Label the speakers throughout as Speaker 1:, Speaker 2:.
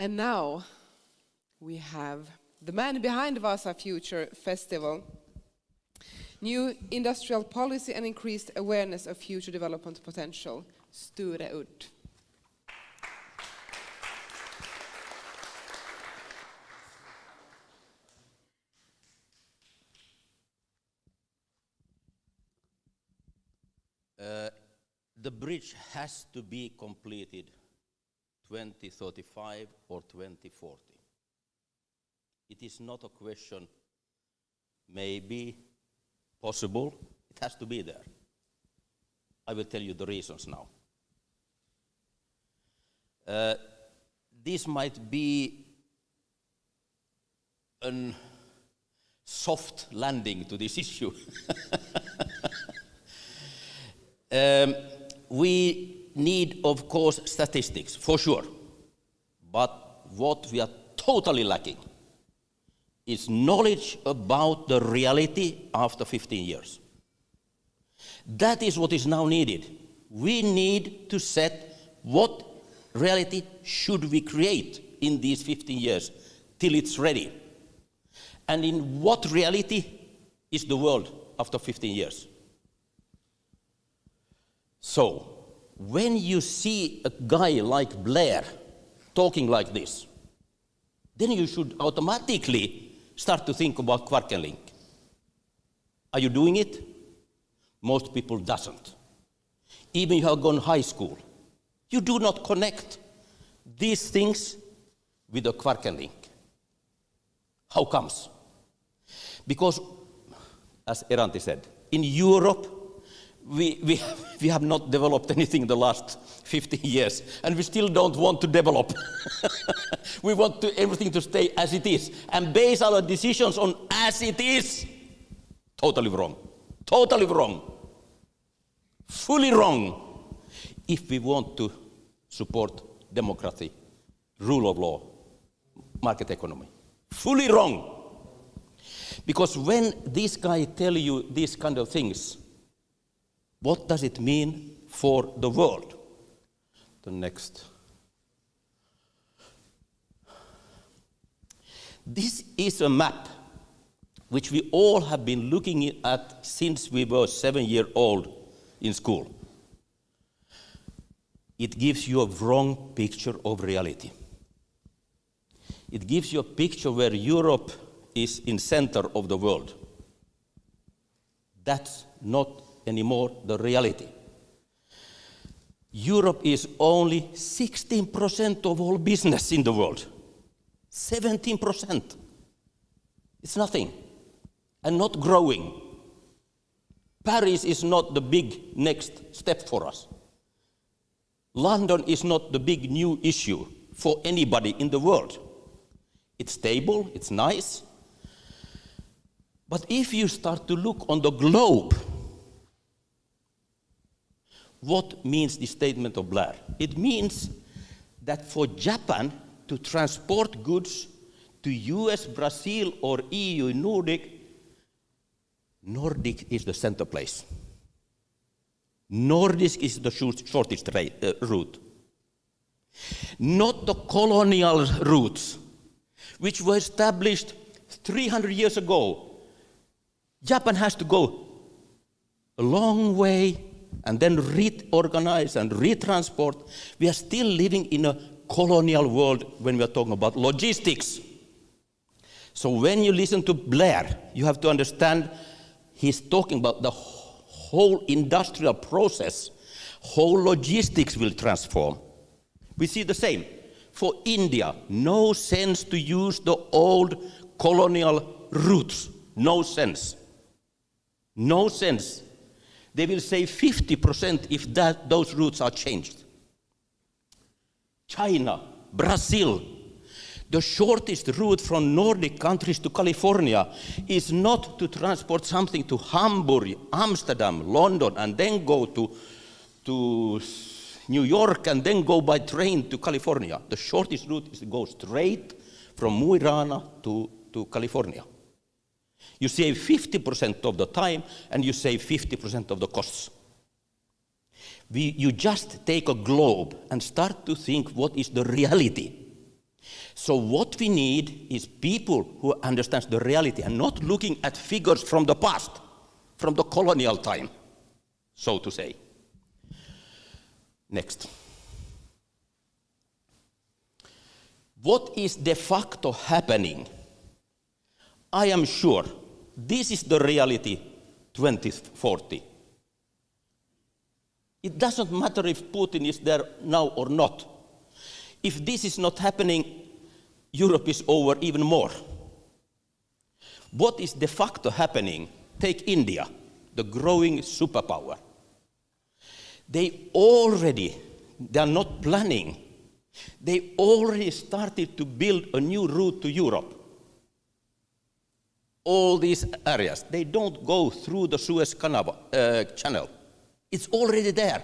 Speaker 1: And now we have the man behind Wasa Future Festival, new industrial policy and increased awareness of future development potential, Sture Udd.
Speaker 2: The bridge has to be completed 2035 or 2040. It is not a question, maybe, possible. It has to be there. I will tell you the reasons now. This might be a soft landing to this issue. We need, of course, statistics, for sure. But what we are totally lacking is knowledge about the reality after 15 years. That is what is now needed. We need to set what reality should we create in these 15 years till it's ready. And in what reality is the world after 15 years? So, when you see a guy like Blair talking like this, then you should automatically start to think about KVARKEN FIXED LINK. Are you doing it? Most people doesn't. Even if you have gone high school, you do not connect these things with the KVARKEN FIXED LINK. How comes? Because, as Eranti said, in Europe, we have not developed anything the last 15 years, and we still don't want to develop. We want everything to stay as it is, and base our decisions on as it is. Totally wrong. Totally wrong. Fully wrong. If we want to support democracy, rule of law, market economy. Fully wrong. Because when this guy tells you these kind of things, what does it mean for the world? The next. This is a map which we all have been looking at since we were 7 years old in school. It gives you a wrong picture of reality. It gives you a picture where Europe is in center of the world. That's not anymore the reality. Europe is only 16% of all business in the world. 17%. It's nothing. And not growing. Paris is not the big next step for us. London is not the big new issue for anybody in the world. It's stable, it's nice. But if you start to look on the globe, what means the statement of Blair? It means that for Japan to transport goods to US, Brazil, or EU, Nordic is the center place. Nordic is the shortest route. Not the colonial routes, which were established 300 years ago. Japan has to go a long way and then reorganize and retransport. We are still living in a colonial world when we are talking about logistics. So when you listen to Blair, you have to understand he's talking about the whole industrial process. Whole logistics will transform. We see the same. For India, no sense to use the old colonial routes. No sense. No sense. They will save 50% if those routes are changed. China, Brazil, the shortest route from Nordic countries to California is not to transport something to Hamburg, Amsterdam, London, and then go to New York and then go by train to California. The shortest route is to go straight from Mo i Rana to California. You save 50% of the time and you save 50% of the costs. You just take a globe and start to think what is the reality. So what we need is people who understand the reality and not looking at figures from the past, from the colonial time, so to say. Next. What is de facto happening? I am sure this is the reality 2040. It doesn't matter if Putin is there now or not. If this is not happening, Europe is over even more. What is de facto happening? Take India, the growing superpower. They are not planning. They already started to build a new route to Europe. All these areas, they don't go through the Suez Channel. It's already there.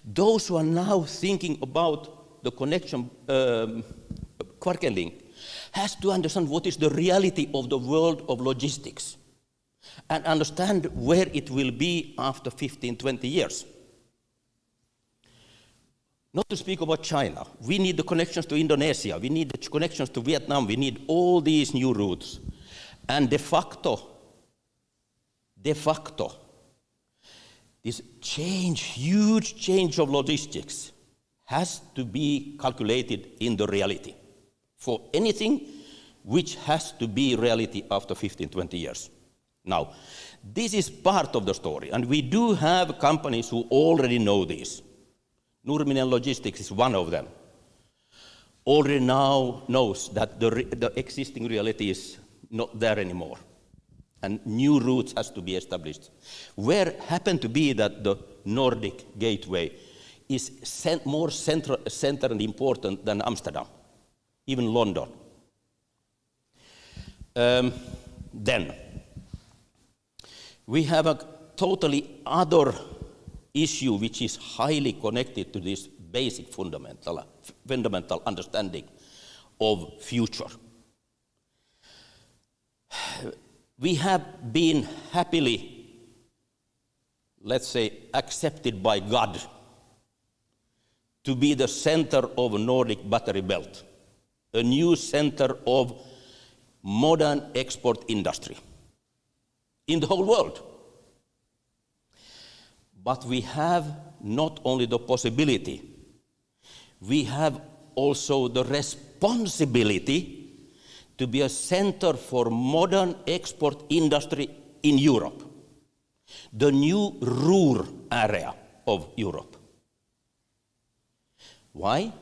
Speaker 2: Those who are now thinking about the connection, KVARKEN link, has to understand what is the reality of the world of logistics and understand where it will be after 15, 20 years. Not to speak about China. We need the connections to Indonesia. We need the connections to Vietnam. We need all these new routes. And de facto, this huge change of logistics has to be calculated in the reality for anything which has to be reality after 15, 20 years. Now, this is part of the story, and we do have companies who already know this. Nurminen Logistics is one of them. Already now knows that the existing reality is not there anymore, and new routes has to be established. Where happened to be that the Nordic gateway is more central and important than Amsterdam, even London. Then we have a totally other issue which is highly connected to this basic fundamental understanding of future. We have been happily, let's say, accepted by God to be the center of a Nordic battery belt, a new center of modern export industry in the whole world. But we have not only the possibility, we have also the responsibility to be a center for modern export industry in Europe, the new Ruhr area of Europe. Why?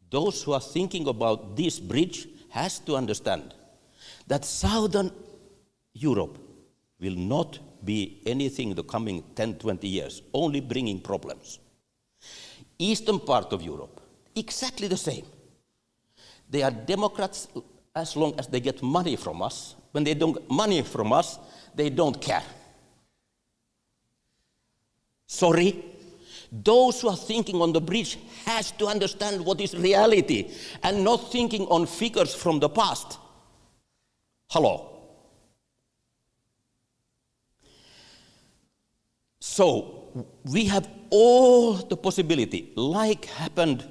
Speaker 2: Those who are thinking about this bridge has to understand that Southern Europe will not be anything the coming 10, 20 years, only bringing problems. Eastern part of Europe, exactly the same. They are Democrats as long as they get money from us. When they don't get money from us, they don't care. Sorry. Those who are thinking on the bridge has to understand what is reality and not thinking on figures from the past. Hello. So we have all the possibility, like happened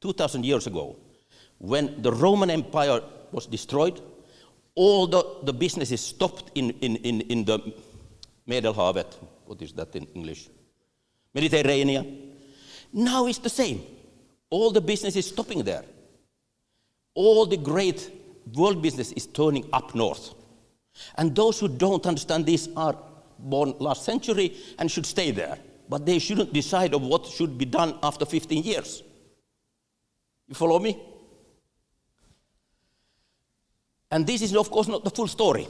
Speaker 2: 2,000 years ago, when the Roman Empire was destroyed, all the businesses stopped in the Medelhavet. What is that in English? Mediterranean. Now it's the same. All the business is stopping there. All the great world business is turning up north. And those who don't understand this are born last century and should stay there. But they shouldn't decide on what should be done after 15 years. You follow me? And this is, of course, not the full story.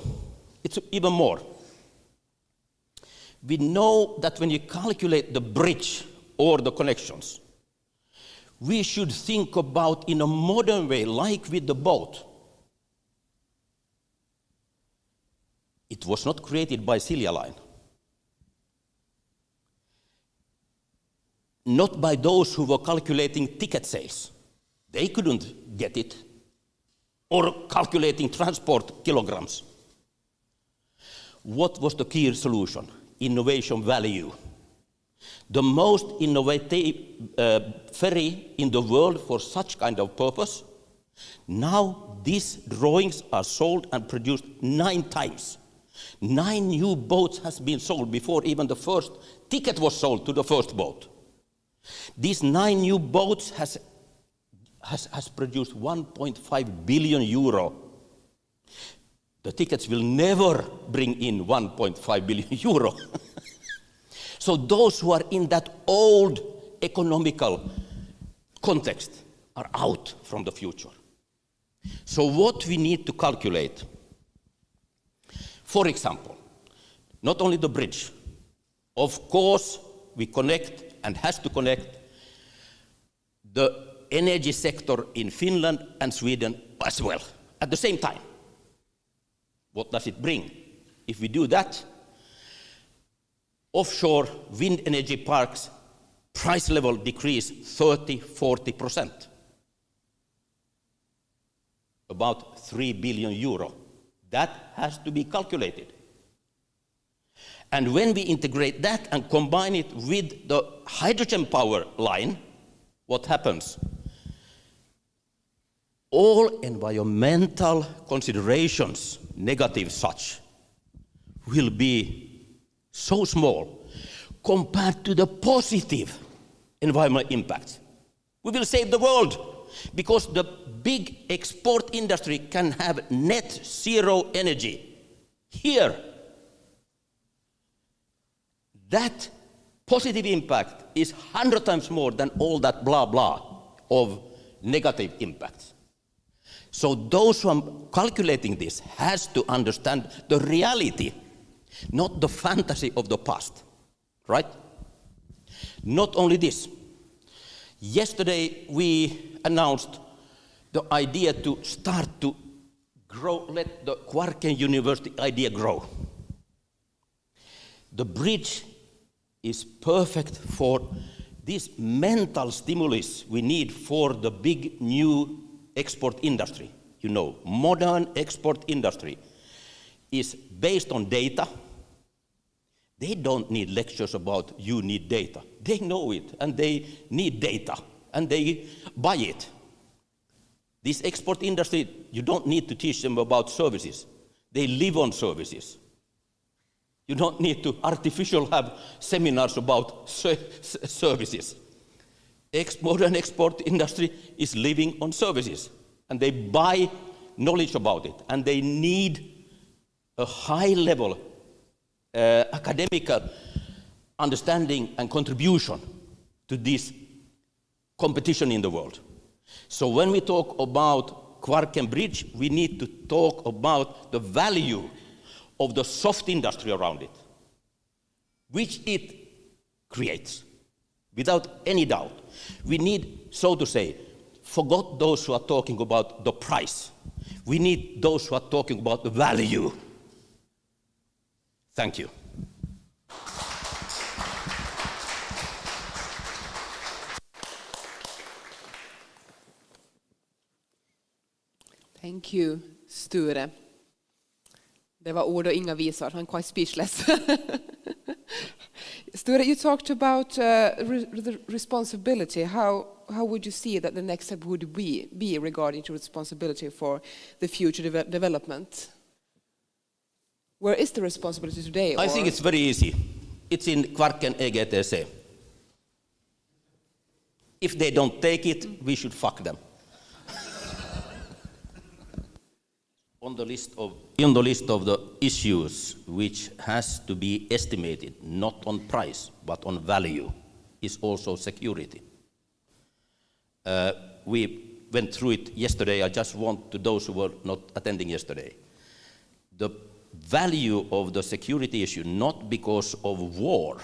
Speaker 2: It's even more. We know that when you calculate the bridge or the connections, we should think about in a modern way, like with the boat. It was not created by Silja Line. Not by those who were calculating ticket sales. They couldn't get it. Or calculating transport kilograms. What was the key solution? Innovation value. The most innovative ferry in the world for such kind of purpose Now these drawings are sold and produced 9 times. 9 new boats has been sold before even the first ticket was sold to the first boat. These 9 new boats has produced 1.5 billion euro. The tickets will never bring in 1.5 billion euro. So those who are in that old economical context are out from the future. So what we need to calculate, for example, not only the bridge, of course we connect and has to connect the energy sector in Finland and Sweden as well at the same time. What does it bring? If we do that, offshore wind energy parks price level decrease 30–40%. About 3 billion euro. That has to be calculated. And when we integrate that and combine it with the hydrogen power line, what happens? All environmental considerations, negative such, will be so small compared to the positive environmental impacts. We will save the world because the big export industry can have net zero energy. Here, that positive impact is 100 times more than all that blah blah of negative impacts. So those who are calculating this has to understand the reality, not the fantasy of the past, right? Not only this. Yesterday we announced the idea to start to grow, let the KVARKEN University idea grow. The bridge is perfect for this mental stimulus we need for the big new export industry. You know, modern export industry is based on data. They don't need lectures about you need data. They know it and they need data and they buy it. This export industry, you don't need to teach them about services. They live on services. You don't need to artificial have seminars about services. Modern export industry is living on services, and they buy knowledge about it, and they need a high level academic understanding and contribution to this competition in the world. So when we talk about KVARKEN Bridge, we need to talk about the value of the soft industry around it, which it creates, without any doubt. We need, so to say, forget those who are talking about the price. We need those who are talking about the value. Thank you.
Speaker 1: Thank you, Sture. Det var ord och inga visor. I'm quite speechless. Sture, you talked about the responsibility. How would you see that the next step would be regarding to responsibility for the future development? Where is the responsibility today?
Speaker 2: I think it's very easy. It's in KVARKEN EGTC. If they don't take it, we should fuck them. On the list of the issues which has to be estimated, not on price, but on value, is also security. We went through it yesterday. I just want to those who were not attending yesterday. The value of the security issue, not because of war,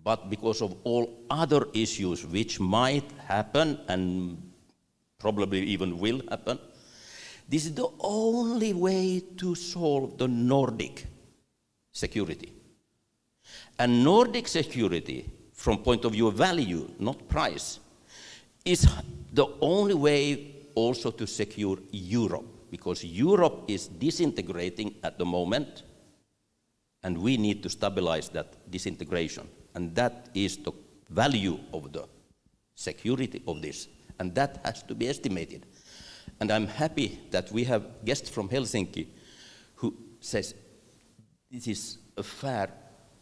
Speaker 2: but because of all other issues which might happen and probably even will happen. This is the only way to solve the Nordic security. And Nordic security, from point of view of value, not price, is the only way also to secure Europe, because Europe is disintegrating at the moment, and we need to stabilize that disintegration. And that is the value of the security of this, and that has to be estimated. And I'm happy that we have guests from Helsinki who says this is a fair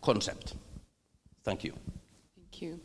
Speaker 2: concept. Thank you.
Speaker 1: Thank you.